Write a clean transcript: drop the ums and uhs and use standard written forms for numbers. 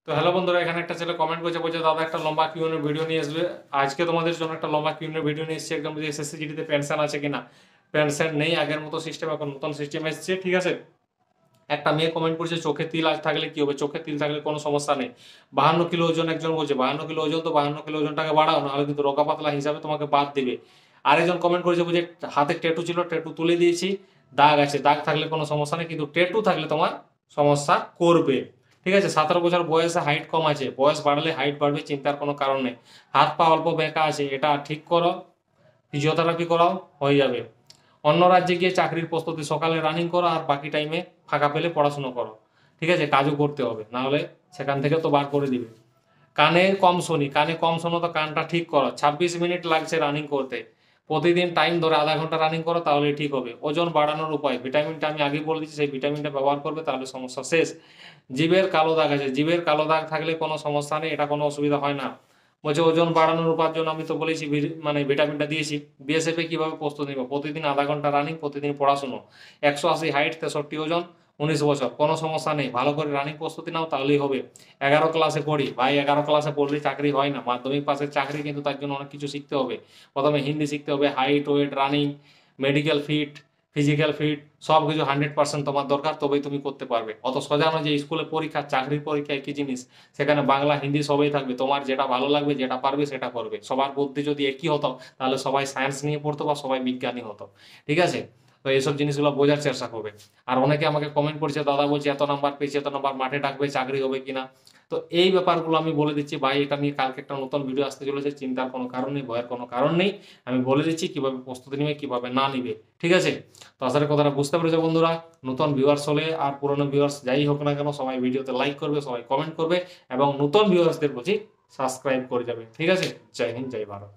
তো হ্যালো বন্ধুরা, এখানে একটা ছেলে কমেন্ট করেছে, বলছে দাদা একটা লম্বা কিউএনএ ভিডিও নিয়ে আসবে। আজকে তোমাদের জন্য একটা লম্বা কিউএনএ ভিডিও নিয়ে এসেছি, একদম যে এসএসসি জিডিতে পেনশন আছে কিনা। পেনশন নেই, আগের মতো সিস্টেম, এখন নতুন সিস্টেম এসেছে, ঠিক আছে। একটা মেয়ে কমেন্ট করছে চোখে তিল আজ থাকলে কি হবে, চোখে তিল থাকলে কোনো সমস্যা নেই। 52 কিলো ওজন একজন বলছে, 52 কিলো ওজন, তো 52 কিলো ওজনটাকে বাড়াও, নাহলে কিন্তু রোগা পাতলা হিসাবে তোমাকে বাদ দেবে। আরেকজন কমেন্ট করেছে, বলছে হাতে ট্যাটু ছিল, ট্যাটু তুলে দিয়েছি, দাগ আছে, দাগ থাকলে কোনো সমস্যা নেই, কিন্তু ট্যাটু থাকলে তোমার সমস্যা করবে। ঠিক আছে, 17 বছর বয়সে হাইট কম আছে, বয়স বাড়লে হাইট বাড়বে, চিন্তার কোনো কারণ নেই। হাত পা অল্প বেঁকা আছে, এটা ঠিক করো, ফিজিওথেরাপি করাও, হয়ে যাবে। অন্য রাজ্যে গিয়ে চাকরির প্রস্তুতি, সকালে রানিং করো আর বাকি টাইমে ফাঁকা পেলে পড়াশুনো করো। ঠিক আছে, কাজও করতে হবে, না হলে সেখান থেকে তো বার করে দিবে। কানে কম শুনি, কানে কম শোনো তো কানটা ঠিক করো। 26 মিনিট লাগছে রানিং করতে, প্রতিদিন টাইম ধরে আধা ঘন্টা রানিং করো, তাহলে ঠিক হবে। ওজন বাড়ানোর উপায়, ভিটামিনটা আমি আগে বলে দিচ্ছি, সেই ভিটামিনটা ব্যবহার করবে, তাহলে সমস্যা শেষ। জিভের কালো দাগ আছে, জিভের কালো দাগ থাকলে কোনো সমস্যা নেই, এটা কোনো অসুবিধা হয় না। বলছে ওজন বাড়ানোর উপার জন্য আমি তো বলেছি মানে ভিটামিনটা দিয়েছি। বিএসএফ এ কিভাবে প্রস্তুতি নিব, প্রতিদিন আধা ঘন্টা রানিং, প্রতিদিন পড়াশুনো। 180 হাইট, 63 ওজন, 19 বছর, কোনো সমস্যা নেই, ভালো করে রানিং প্রস্তুতি নাও, তাহলেই হবে। 11 ক্লাসে পড়ি ভাই, 11 ক্লাসে পড়লে চাকরি হয় না, মাধ্যমিক পাশের চাকরি, কিন্তু তার জন্য অনেক কিছু শিখতে হবে। প্রথমে হিন্দি শিখতে হবে, height, weight, running, medical fit, physical fit, সব কিছু 100% তোমার দরকার, তবেই তুমি করতে পারবে। অত সোজা নয় যে স্কুলে পরীক্ষা চাকরির পরীক্ষা একই জিনিস, সেখানে বাংলা হিন্দি সবই থাকবে, তোমার যেটা ভালো লাগবে, যেটা পারবে সেটা করবে। সবার বুদ্ধি যদি একই হতো, তাহলে সবাই সায়েন্স নিয়ে পড়তো বা সবাই বিজ্ঞানী হতো। ঠিক আছে, তো এইসব জিনিসগুলো বোঝার চেষ্টা করবে। আর অনেকে আমাকে কমেন্ট করছে, দাদা বলছে এত নাম্বার পেয়েছি, এত নাম্বার মাঠে ডাকবে, চাকরি হবে কিনা। তো এই ব্যাপারগুলো আমি বলে দিচ্ছি ভাই, এটা নিয়ে কালকে একটা নতুন ভিডিও আসতে চলেছে, চিন্তার কোনো কারণ নেই, ভয়ের কোনো কারণ নেই। আমি বলে দিচ্ছি কিভাবে প্রস্তুতি নিবে, কিভাবে না নিবে। ঠিক আছে, তো আশা করি কথাটা বুঝতে পেরেছো বন্ধুরা। নতুন ভিউয়ার্স হলে আর পুরনো ভিউয়ার্স যাই হোক না কেন, সবাই ভিডিওতে লাইক করবে, সবাই কমেন্ট করবে, এবং নতুন ভিউয়ার্সদের বলছি সাবস্ক্রাইব করে যাবে। ঠিক আছে, জয় হিন্দ, জয় ভারত।